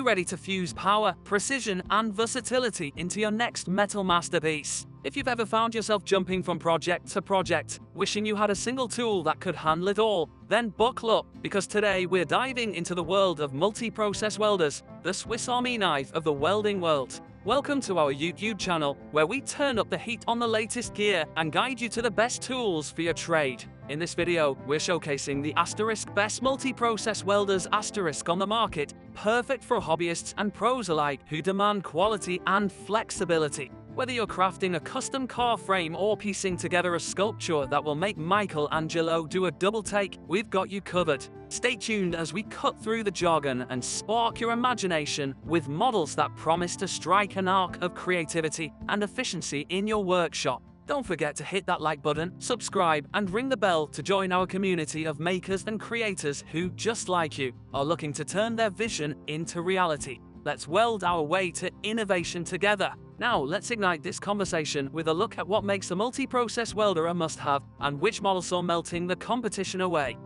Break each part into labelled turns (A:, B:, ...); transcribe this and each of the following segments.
A: you ready to fuse power, precision, and versatility into your next metal masterpiece? If you've ever found yourself jumping from project to project, wishing you had a single tool that could handle it all, then buckle up, because today we're diving into the world of multi-process welders, the Swiss Army knife of the welding world. Welcome to our YouTube channel, where we turn up the heat on the latest gear and guide you to the best tools for your trade. In this video, we're showcasing the best multi-process welders on the market, perfect for hobbyists and pros alike who demand quality and flexibility. Whether you're crafting a custom car frame or piecing together a sculpture that will make Michelangelo do a double take, we've got you covered. Stay tuned as we cut through the jargon and spark your imagination with models that promise to strike an arc of creativity and efficiency in your workshop. Don't forget to hit that like button, subscribe, and ring the bell to join our community of makers and creators who, just like you, are looking to turn their vision into reality. Let's weld our way to innovation together. Now, let's ignite this conversation with a look at what makes a multi-process welder a must-have and which models are melting the competition away.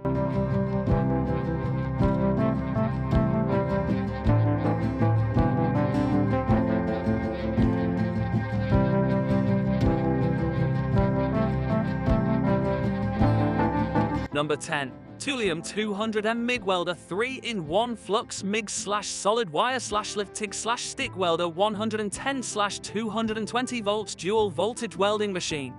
A: Number 10. TOOLIOM 200M MIG Welder 3-in-1 Flux MIG/solid wire/lift TIG/stick welder 110/220 volts dual voltage welding machine.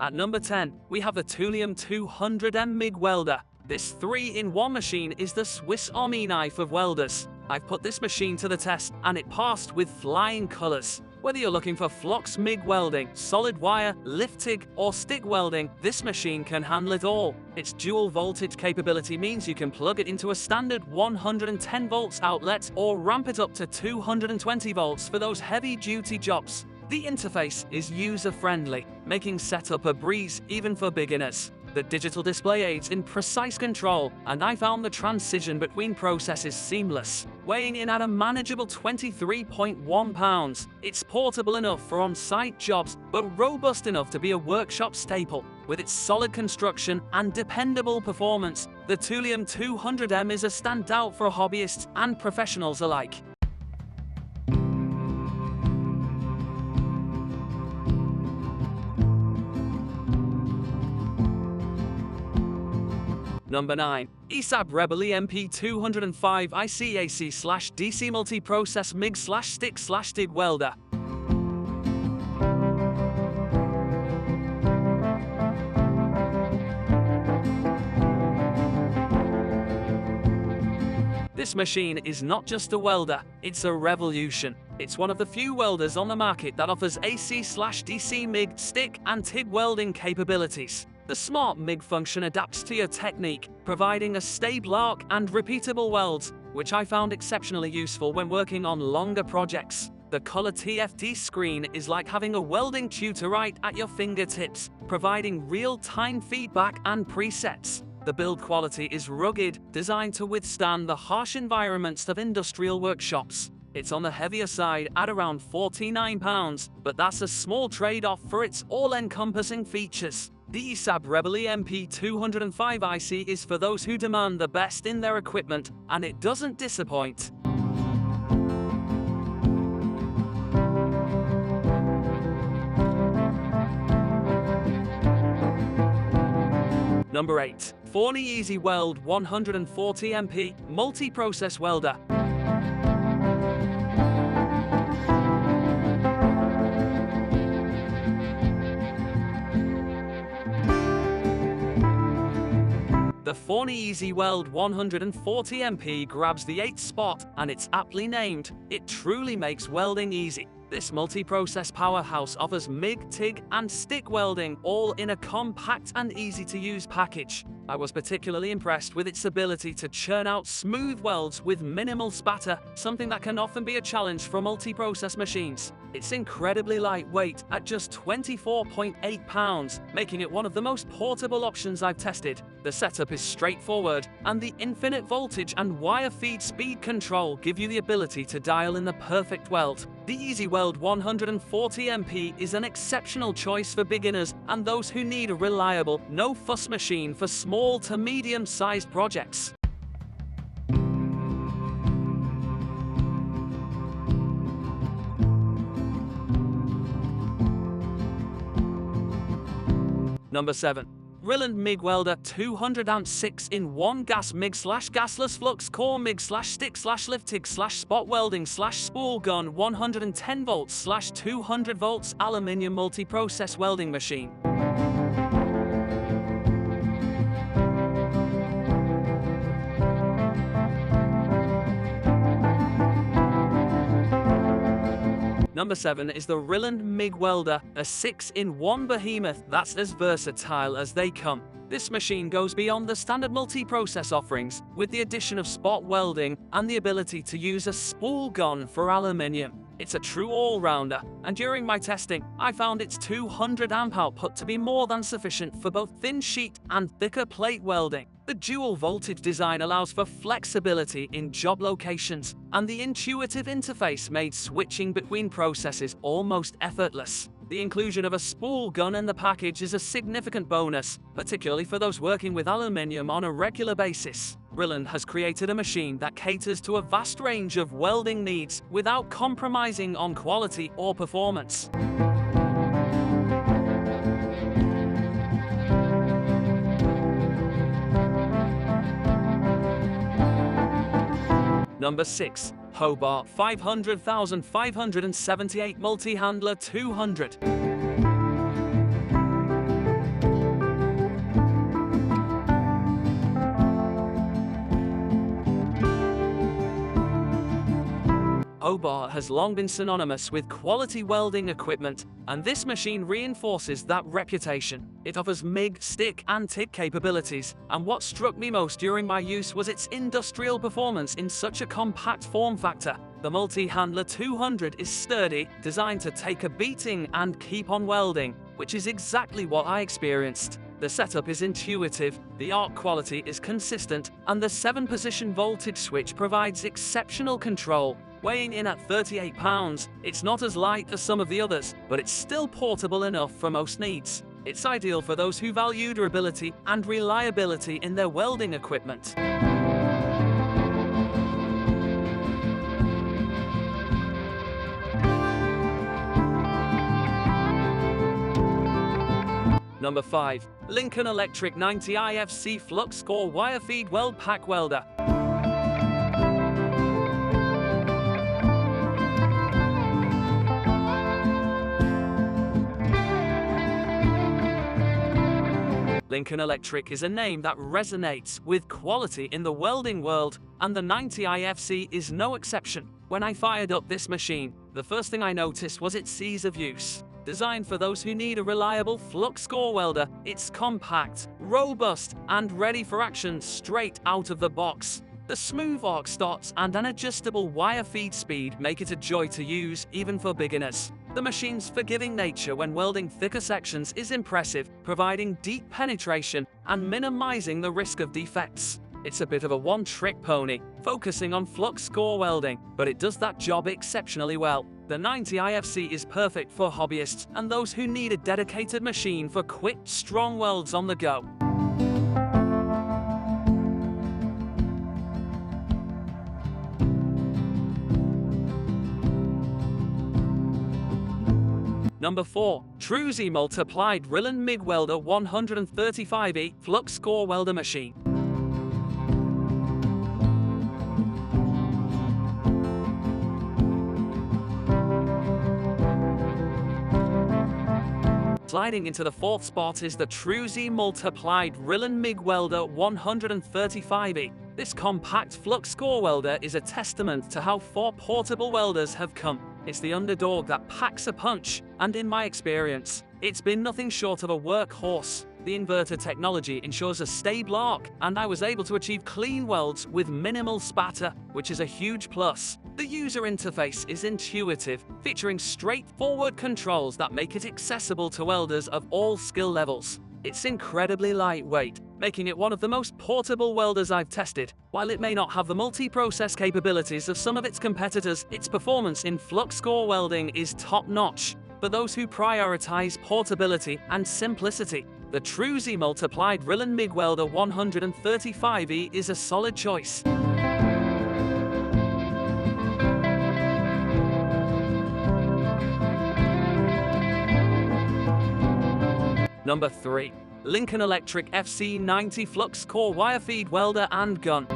A: At number 10, we have the TOOLIOM 200M MIG Welder. This 3-in-1 machine is the Swiss Army knife of welders. I've put this machine to the test, and it passed with flying colors. Whether you're looking for flux MIG welding, solid wire, lift TIG, or stick welding, this machine can handle it all. Its dual voltage capability means you can plug it into a standard 110 volts outlet or ramp it up to 220 volts for those heavy-duty jobs. The interface is user-friendly, making setup a breeze even for beginners. The digital display aids in precise control, and I found the transition between processes seamless. Weighing in at a manageable 23.1 pounds, it's portable enough for on-site jobs, but robust enough to be a workshop staple. With its solid construction and dependable performance, the TOOLIOM 200M is a standout for hobbyists and professionals alike. Number 9. ESAB Rebel EMP 205 ICAC/DC Multi-Process MIG/stick/TIG Welder. This machine is not just a welder, it's a revolution. It's one of the few welders on the market that offers AC/DC MIG, stick, and TIG welding capabilities. The Smart MIG function adapts to your technique, providing a stable arc and repeatable welds, which I found exceptionally useful when working on longer projects. The color TFT screen is like having a welding tutor right at your fingertips, providing real-time feedback and presets. The build quality is rugged, designed to withstand the harsh environments of industrial workshops. It's on the heavier side at around 49 pounds, but that's a small trade-off for its all-encompassing features. The ESAB Rebel EMP 205 IC is for those who demand the best in their equipment, and it doesn't disappoint. Number 8. Forney Easy Weld 140 MP Multi-Process Welder. The Forney Easy Weld 140 MP grabs the 8th spot, and it's aptly named. It truly makes welding easy. This multi-process powerhouse offers MIG, TIG, and stick welding all in a compact and easy-to-use package. I was particularly impressed with its ability to churn out smooth welds with minimal spatter, something that can often be a challenge for multi-process machines. It's incredibly lightweight at just 24.8 pounds, making it one of the most portable options I've tested. The setup is straightforward, and the infinite voltage and wire feed speed control give you the ability to dial in the perfect weld. The EasyWeld 140MP is an exceptional choice for beginners and those who need a reliable, no-fuss machine for small to medium-sized projects. Number 7. RILAND MIG Welder 200 amp 6-in-1 gas MIG/gasless flux core MIG/stick/lift TIG/spot welding spool gun 110 volts/200 volts aluminium multi-process welding machine. Number 7 is the RILAND MIG Welder, a 6-in-1 behemoth that's as versatile as they come. This machine goes beyond the standard multi-process offerings, with the addition of spot welding and the ability to use a spool gun for aluminium. It's a true all-rounder, and during my testing, I found its 200 amp output to be more than sufficient for both thin sheet and thicker plate welding. The dual voltage design allows for flexibility in job locations, and the intuitive interface made switching between processes almost effortless. The inclusion of a spool gun in the package is a significant bonus, particularly for those working with aluminium on a regular basis. RILAND has created a machine that caters to a vast range of welding needs without compromising on quality or performance. Number 6. Hobart 500,578 Multi-Handler 200. Hobart has long been synonymous with quality welding equipment, and this machine reinforces that reputation. It offers MIG, stick, and TIG capabilities, and what struck me most during my use was its industrial performance in such a compact form factor. The Multi-Handler 200 is sturdy, designed to take a beating and keep on welding, which is exactly what I experienced. The setup is intuitive, the arc quality is consistent, and the 7-position voltage switch provides exceptional control. Weighing in at 38 pounds, it's not as light as some of the others, but it's still portable enough for most needs. It's ideal for those who value durability and reliability in their welding equipment. Number 5. Lincoln Electric 90 IFC Flux Core Wire Feed Weld Pack Welder. Lincoln Electric is a name that resonates with quality in the welding world, and the 90 IFC is no exception. When I fired up this machine, the first thing I noticed was its ease of use. Designed for those who need a reliable flux core welder, it's compact, robust, and ready for action straight out of the box. The smooth arc stops and an adjustable wire feed speed make it a joy to use even for beginners. The machine's forgiving nature when welding thicker sections is impressive, providing deep penetration and minimizing the risk of defects. It's a bit of a one-trick pony, focusing on flux core welding, but it does that job exceptionally well. The 90 IFC is perfect for hobbyists and those who need a dedicated machine for quick, strong welds on the go. Number 4. Troozy Multiplied RILAND MIG Welder 135E Flux Core Welder Machine. Sliding into the 4th spot is the Troozy Multiplied RILAND MIG Welder 135E. This compact flux core welder is a testament to how far portable welders have come. It's the underdog that packs a punch, and in my experience, it's been nothing short of a workhorse. The inverter technology ensures a stable arc, and I was able to achieve clean welds with minimal spatter, which is a huge plus. The user interface is intuitive, featuring straightforward controls that make it accessible to welders of all skill levels. It's incredibly lightweight, making it one of the most portable welders I've tested. While it may not have the multi-process capabilities of some of its competitors, its performance in Flux core welding is top-notch. For those who prioritize portability and simplicity, the Troozy multiplied RILAND MIG Welder 135E is a solid choice. Number 3. Lincoln Electric FC90 Flux Core Wire Feed Welder and Gun.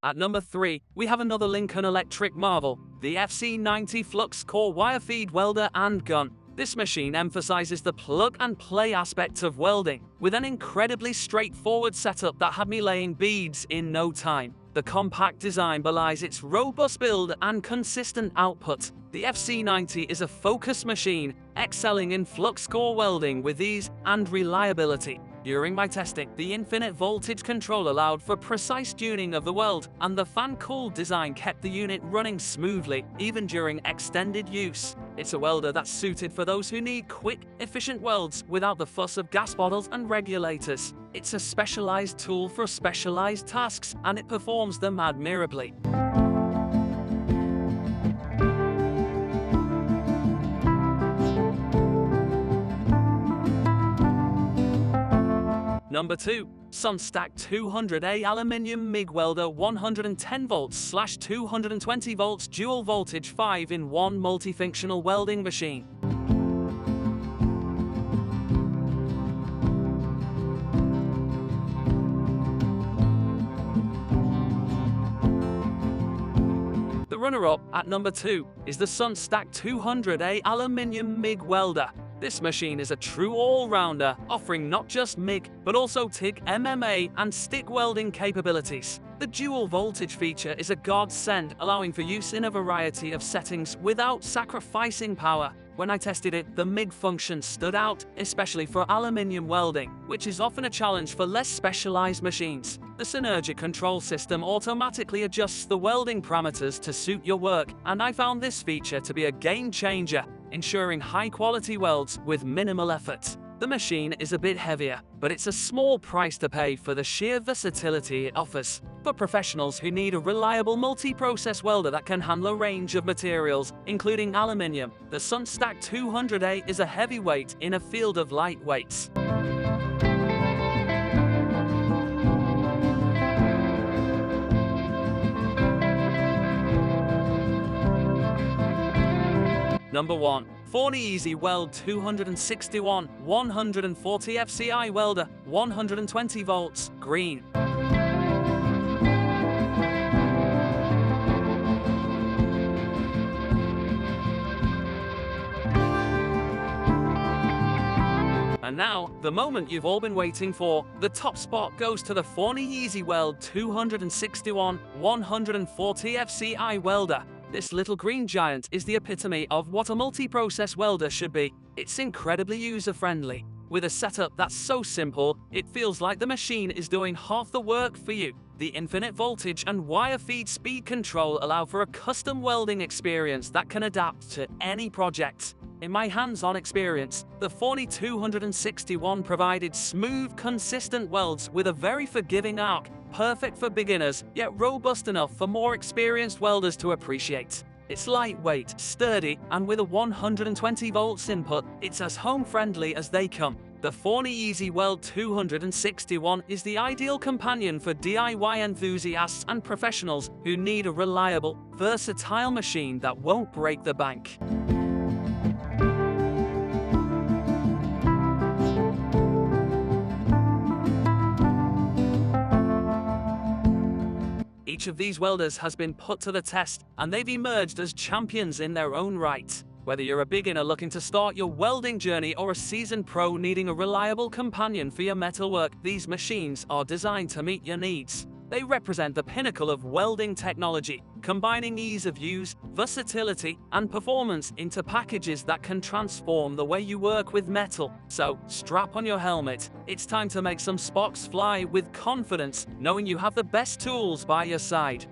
A: At number 3, we have another Lincoln Electric marvel, the FC90 Flux Core Wire Feed Welder and Gun. This machine emphasizes the plug-and-play aspect of welding, with an incredibly straightforward setup that had me laying beads in no time. The compact design belies its robust build and consistent output. The FC90 is a focus machine, excelling in flux core welding with ease and reliability. During my testing, the infinite voltage control allowed for precise tuning of the weld, and the fan-cooled design kept the unit running smoothly, even during extended use. It's a welder that's suited for those who need quick, efficient welds without the fuss of gas bottles and regulators. It's a specialized tool for specialized tasks, and it performs them admirably. Number 2. Sunstac 200A Aluminium MIG Welder 110 volts / 220 volts dual voltage 5-in-1 multifunctional welding machine. The runner-up at number 2 is the Sunstac 200A Aluminium MIG Welder. This machine is a true all-rounder, offering not just MIG, but also TIG, MMA, and stick welding capabilities. The dual voltage feature is a godsend, allowing for use in a variety of settings without sacrificing power. When I tested it, the MIG function stood out, especially for aluminium welding, which is often a challenge for less specialized machines. The Synergic control system automatically adjusts the welding parameters to suit your work, and I found this feature to be a game changer, ensuring high-quality welds with minimal effort. The machine is a bit heavier, but it's a small price to pay for the sheer versatility it offers. For professionals who need a reliable multi-process welder that can handle a range of materials, including aluminium, the Sunstac 200A is a heavyweight in a field of lightweights. Number 1. Forney Easy Weld 261 140 FCI Welder 120 volts green. And now, the moment you've all been waiting for. The top spot goes to the Forney Easy Weld 261 140 FCI Welder. This little green giant is the epitome of what a multi-process welder should be. It's incredibly user-friendly. With a setup that's so simple, it feels like the machine is doing half the work for you. The infinite voltage and wire feed speed control allow for a custom welding experience that can adapt to any project. In my hands-on experience, the Forney 261 provided smooth, consistent welds with a very forgiving arc, perfect for beginners, yet robust enough for more experienced welders to appreciate. It's lightweight, sturdy, and with a 120 volts input, it's as home-friendly as they come. The Forney Easy Weld 261 is the ideal companion for DIY enthusiasts and professionals who need a reliable, versatile machine that won't break the bank. Each of these welders has been put to the test, and they've emerged as champions in their own right. Whether you're a beginner looking to start your welding journey or a seasoned pro needing a reliable companion for your metalwork, these machines are designed to meet your needs. They represent the pinnacle of welding technology, combining ease of use, versatility, and performance into packages that can transform the way you work with metal. So, strap on your helmet. It's time to make some sparks fly with confidence, knowing you have the best tools by your side.